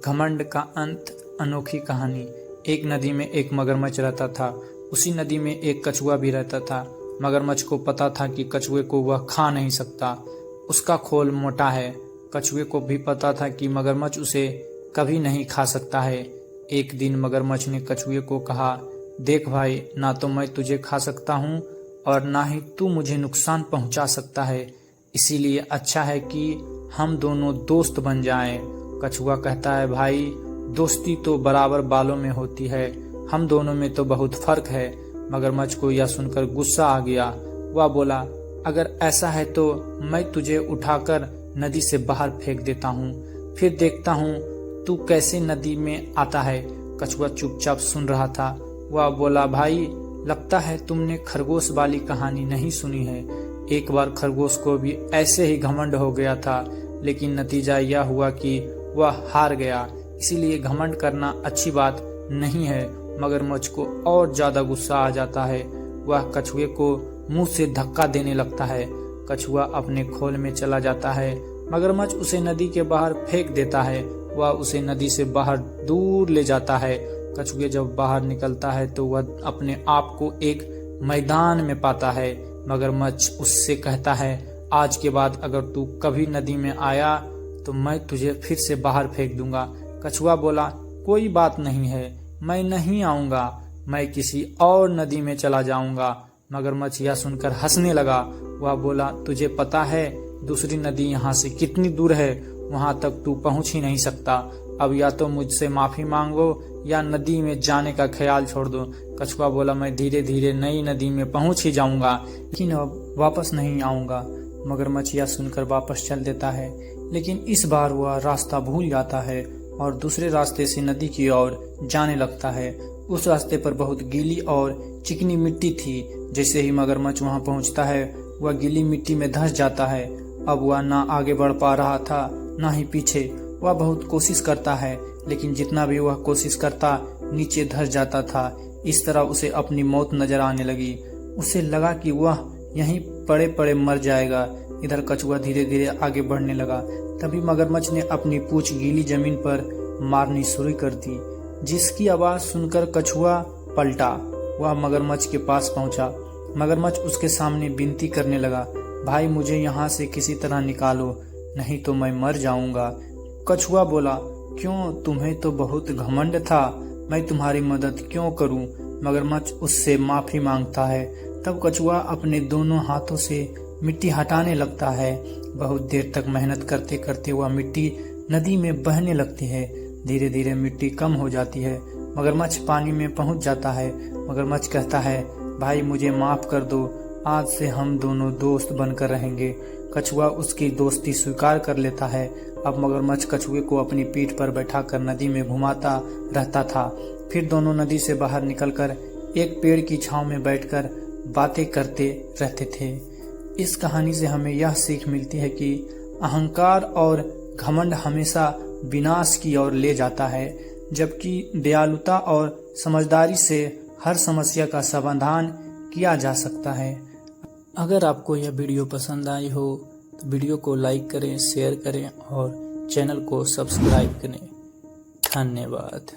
घमंड का अंत। अनोखी कहानी। एक नदी में एक मगरमच्छ रहता था। उसी नदी में एक कछुआ भी रहता था। मगरमच्छ को पता था कि कछुए को वह खा नहीं सकता, उसका खोल मोटा है। कछुए को भी पता था कि मगरमच्छ उसे कभी नहीं खा सकता है। एक दिन मगरमच्छ ने कछुए को कहा, देख भाई, ना तो मैं तुझे खा सकता हूँ और ना ही तू मुझे नुकसान पहुँचा सकता है, इसीलिए अच्छा है कि हम दोनों दोस्त बन जाएं। कछुआ कहता है, भाई, दोस्ती तो बराबर बालों में होती है, हम दोनों में तो बहुत फर्क है। मगरमच्छ को यह सुनकर गुस्सा आ गया। वह बोला, अगर ऐसा है तो मैं तुझे उठाकर नदी से बाहर फेंक देता हूँ, फिर देखता हूँ तू कैसे नदी में आता है। कछुआ चुपचाप सुन रहा था। वह बोला, भाई, लगता है तुमने खरगोश वाली कहानी नहीं सुनी है। एक बार खरगोश को भी ऐसे ही घमंड हो गया था, लेकिन नतीजा यह हुआ कि वह हार गया। इसीलिए घमंड करना अच्छी बात नहीं है। मगरमच्छ को और ज्यादा गुस्सा आ जाता है। वह कछुए को मुंह से धक्का देने लगता है। कछुआ अपने खोल में चला जाता है। मगरमच्छ उसे नदी के बाहर फेंक देता है। वह उसे नदी से बाहर दूर ले जाता है। कछुए जब बाहर निकलता है तो वह अपने आप को एक मैदान में पाता है। मगरमच्छ उससे कहता है, आज के बाद अगर तू कभी नदी में आया तो मैं तुझे फिर से बाहर फेंक दूंगा। कछुआ बोला, कोई बात नहीं है, मैं नहीं आऊंगा, मैं किसी और नदी में चला जाऊंगा। मगरमच्छ यह सुनकर हंसने लगा। वह बोला, तुझे पता है दूसरी नदी यहाँ से कितनी दूर है? वहां तक तू पहुंच ही नहीं सकता। अब या तो मुझसे माफी मांगो या नदी में जाने का ख्याल छोड़ दो। कछुआ बोला, मैं धीरे धीरे नई नदी में पहुंच ही जाऊंगा, लेकिन अब वापस नहीं आऊंगा। मगरमच्छ यह सुनकर वापस चल देता है, लेकिन इस बार वह रास्ता भूल जाता है और दूसरे रास्ते से नदी की ओर जाने लगता है। उस रास्ते पर बहुत गीली और चिकनी मिट्टी थी। जैसे ही मगरमच्छ वहां पहुंचता है, वह गीली मिट्टी में धंस जाता है। अब वह ना आगे बढ़ पा रहा था, ना ही पीछे। वह बहुत कोशिश करता है, लेकिन जितना भी वह कोशिश करता, नीचे धंस जाता था। इस तरह उसे अपनी मौत नजर आने लगी। उसे लगा कि वह यहीं पड़े पड़े मर जाएगा। इधर कछुआ धीरे धीरे आगे बढ़ने लगा। तभी मगरमच्छ ने अपनी पूंछ गीली जमीन पर मारनी शुरू कर दी, जिसकी आवाज सुनकर कछुआ पलटा। वह मगरमच्छ के पास पहुंचा। मगरमच्छ उसके सामने विनती करने लगा, भाई, मुझे यहाँ से किसी तरह निकालो, नहीं तो मैं मर जाऊंगा। कछुआ बोला, क्यों, तुम्हें तो बहुत घमंड था, मैं तुम्हारी मदद क्यों करूं? मगरमच्छ उससे माफी मांगता है। तब कछुआ अपने दोनों हाथों से मिट्टी हटाने लगता है। बहुत देर तक मेहनत करते करते वह मिट्टी नदी में बहने लगती है। धीरे धीरे मिट्टी कम हो जाती है। मगरमच्छ पानी में पहुंच जाता है। मगरमच्छ कहता है, भाई, मुझे माफ कर दो, आज से हम दोनों दोस्त बनकर रहेंगे। कछुआ उसकी दोस्ती स्वीकार कर लेता है। अब मगरमच्छ कछुए को अपनी पीठ पर बैठाकर नदी में घुमाता रहता था। फिर दोनों नदी से बाहर निकलकर एक पेड़ की छांव में बैठकर बातें करते रहते थे। इस कहानी से हमें यह सीख मिलती है कि अहंकार और घमंड हमेशा विनाश की ओर ले जाता है, जबकि दयालुता और समझदारी से हर समस्या का समाधान किया जा सकता है। अगर आपको यह वीडियो पसंद आई हो तो वीडियो को लाइक करें, शेयर करें और चैनल को सब्सक्राइब करें। धन्यवाद।